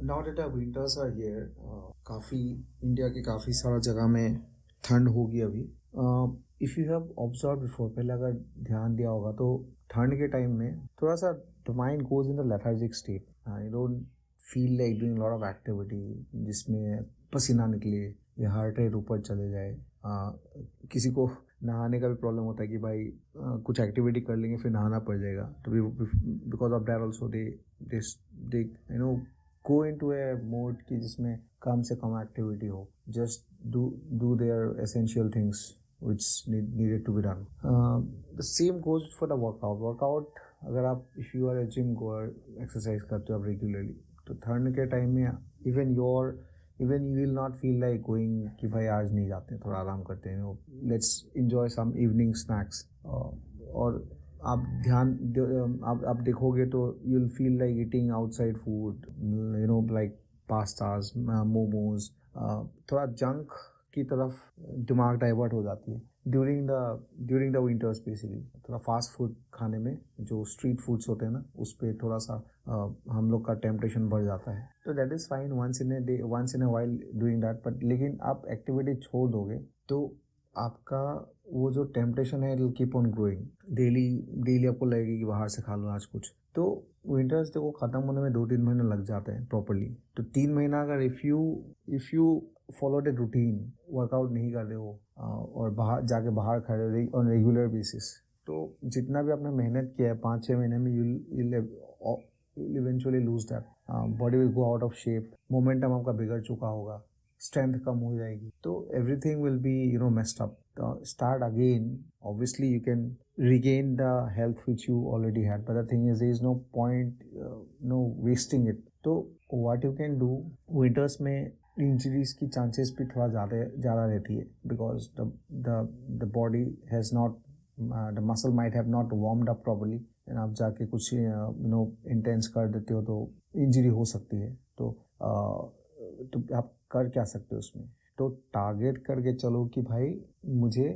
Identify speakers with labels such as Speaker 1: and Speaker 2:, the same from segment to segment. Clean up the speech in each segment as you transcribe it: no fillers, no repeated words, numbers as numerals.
Speaker 1: Now that winters are here, काफ़ी India के काफ़ी सारा जगह में ठंड होगी अभी. If you have observe before, पहले अगर ध्यान दिया होगा तो ठंड के टाइम में थोड़ा सा the mind goes in the lethargic state. You don't feel like doing lot of activity जिसमें पसीना निकले या हार्ट रेट ऊपर चले जाए. किसी को नहाने का भी प्रॉब्लम होता है कि भाई कुछ एक्टिविटी कर लेंगे फिर नहाना पड़ जाएगा. तो because of that also they you know go into a mode कि जिसमें कम से कम एक्टिविटी हो. Just do their essential things which needed to be done. The same goes for the workout. अगर आप if you are a gym goer, exercise करते हो आप regularly, तो ठंड के टाइम में even you will not feel like going कि भाई आज नहीं जाते हैं, थोड़ा आराम करते हैं. Let's enjoy some evening snacks. और आप देखोगे तो you'll feel like eating outside food, like pastas, momos, थोड़ा जंक की तरफ दिमाग डाइवर्ट हो जाती है ड्यूरिंग द विंटर्स. बेसिकली थोड़ा फास्ट फूड खाने में जो स्ट्रीट फूड्स होते हैं ना, उस पर थोड़ा सा हम लोग का टेम्पटेशन बढ़ जाता है. तो that is fine once in a while doing that. But लेकिन आप एक्टिविटी छोड़ दोगे तो आपका वो जो टेम्पटेशन है it will keep on growing. Daily आपको लगेगा कि बाहर से खा लो आज कुछ. तो विंटर्स देखो ख़त्म होने में 2-3 महीने लग जाते हैं प्रॉपरली. तो 3 महीना अगर if you followed a routine, workout नहीं कर रहे हो और बाहर खड़े हो ऑन रेगुलर बेसिस, तो जितना भी आपने मेहनत किया है 5-6 महीने में you'll eventually lose that. Body will go out of shape, momentum आपका बिगड़ चुका होगा, स्ट्रेंथ कम हो जाएगी, तो everything will be messed up. Start again. Obviously you can regain the health which you already had, but the thing is there is no point wasting it. So what you can do, winters में injuries की chances भी थोड़ा ज़्यादा रहती है because the body has not, the muscle might have not warmed up properly. And आप जाके कुछ इंटेंस कर देते हो तो इंजरी हो सकती है. तो आप कर क्या सकते हो उसमें, तो टारगेट करके चलो कि भाई मुझे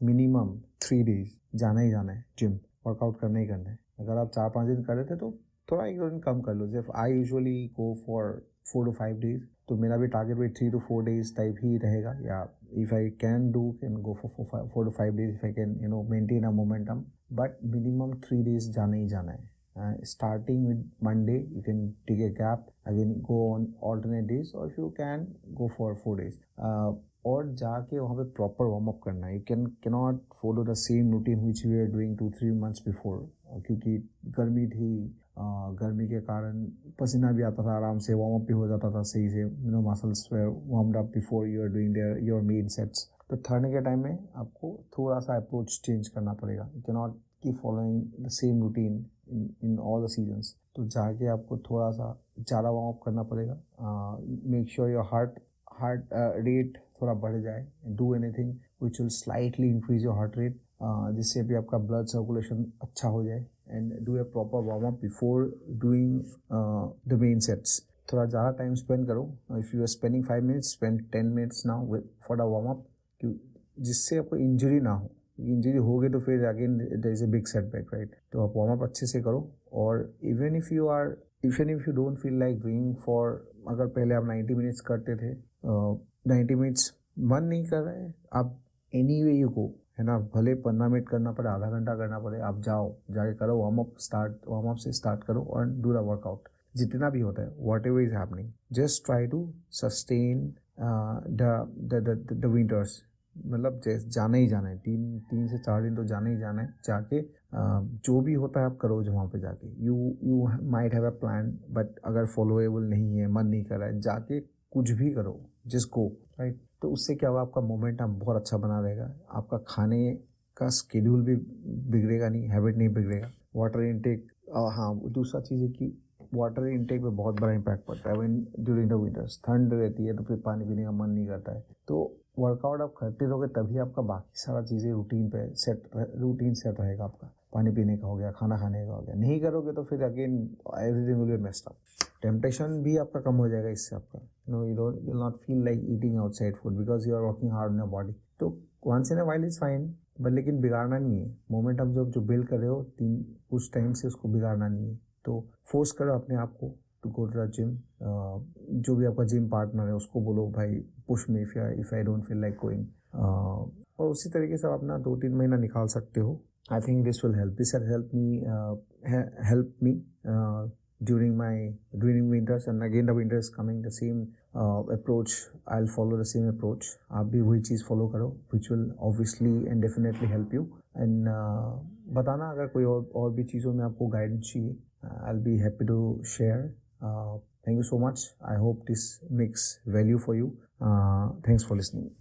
Speaker 1: मिनिमम 3 days जाना ही जाना है जिम, वर्कआउट करना ही करना है. अगर आप 4-5 दिन कर रहे थे तो थोड़ा 1-2 दिन कम कर लो. जैसे I usually go for 4 to 5 days, तो मेरा भी टारगेट भी 3 to 4 days टाइप ही रहेगा. या if I can go for 4 to 5 days if I can maintain a momentum. But minimum 3 days जाना ही जाना है. Starting with Monday, you can take a gap, again go on alternate days, or if you can go for 4 days. और जाके वहाँ पे proper warm up करना है. You cannot follow the same routine which we were doing 2-3 months before, क्योंकि गर्मी थी. गर्मी के कारण पसीना भी आता था, आराम से वार्म अप भी हो जाता था सही से. Muscles were warmed up before you are doing your main sets. तो ठंड के टाइम में आपको थोड़ा सा अप्रोच चेंज करना पड़ेगा. You cannot keep following the same routine in all the seasons. तो जाके आपको थोड़ा सा ज़्यादा वार्म अप करना पड़ेगा. Make sure your heart rate थोड़ा बढ़ जाए. Do anything which will slightly increase your heart rate, जिससे भी आपका ब्लड सर्कुलेशन अच्छा हो जाए. And do a proper warm up before doing the main sets. थोड़ा ज़्यादा टाइम स्पेंड करो. If you are spending 5 minutes, spend 10 minutes now for the warm up, जिससे आपको इंजरी ना हो. इंजरी होगी तो फिर again there is a big setback, right. तो आप वार्म अप अच्छे से करो. और even if you don't feel like doing for, अगर पहले आप 90 minutes करते थे, 90 minutes मन नहीं कर रहा है, आप एनी वे यू गो, है ना. भले 15 मिनट करना पड़े, आधा घंटा करना पड़े, आप जाके करो वार्म अप से स्टार्ट करो और डू द वर्कआउट. जितना भी होता है, whatever is happening, just try to sustain the winters. मतलब जाना ही जाना है. 3 से 4 दिन तो जाना ही जाना है. जाके जो भी होता है आप करो वहाँ पे जाके. You might have a plan, but अगर फॉलोएबल नहीं है, मन नहीं कर रहा है, जाके कुछ भी करो, जस्ट गो, राइट. तो उससे क्या होगा, आपका मोमेंटम बहुत अच्छा बना रहेगा. आपका खाने का स्केड्यूल भी बिगड़ेगा नहीं, हैबिट नहीं बिगड़ेगा. वाटर इनटेक, हाँ दूसरा चीज़ है कि वाटर इनटेक पे बहुत बड़ा इम्पैक्ट पड़ता है. व्हेन ड्यूरिंग द विंटर्स ठंड रहती है तो फिर पानी पीने का मन नहीं करता है. तो वर्कआउट आप करते रहोगे तभी आपका बाकी सारा चीज़ें रूटीन सेट रहेगा. आपका पानी पीने का हो गया, खाना खाने का हो गया. नहीं करोगे तो फिर again everything will be messed up. Temptation भी आपका कम हो जाएगा इससे. आपका you will not feel like eating outside food because you are working hard on your body. तो once in a while is fine, but लेकिन बिगाड़ना नहीं है. मोमेंटम जो बिल्ड कर रहे हो कुछ टाइम से, उसको बिगाड़ना नहीं है. तो फोर्स करो अपने आप को to go to the gym. जो भी आपका जिम पार्टनर है उसको बोलो भाई push me if I don't feel like going, और उसी तरीके से आप अपना 2-3 महीना निकाल सकते हो। I think this will help, this help me during winters, and again the winter is coming, the same approach, I'll follow the same approach। आप भी वही चीज़ फॉलो करो which will obviously and definitely help you। and बताना अगर कोई और भी चीज़ों में आपको गाइडेंस चाहिए, I'll be happy to share। Thank you so much, I hope this makes value for you। Thanks for listening।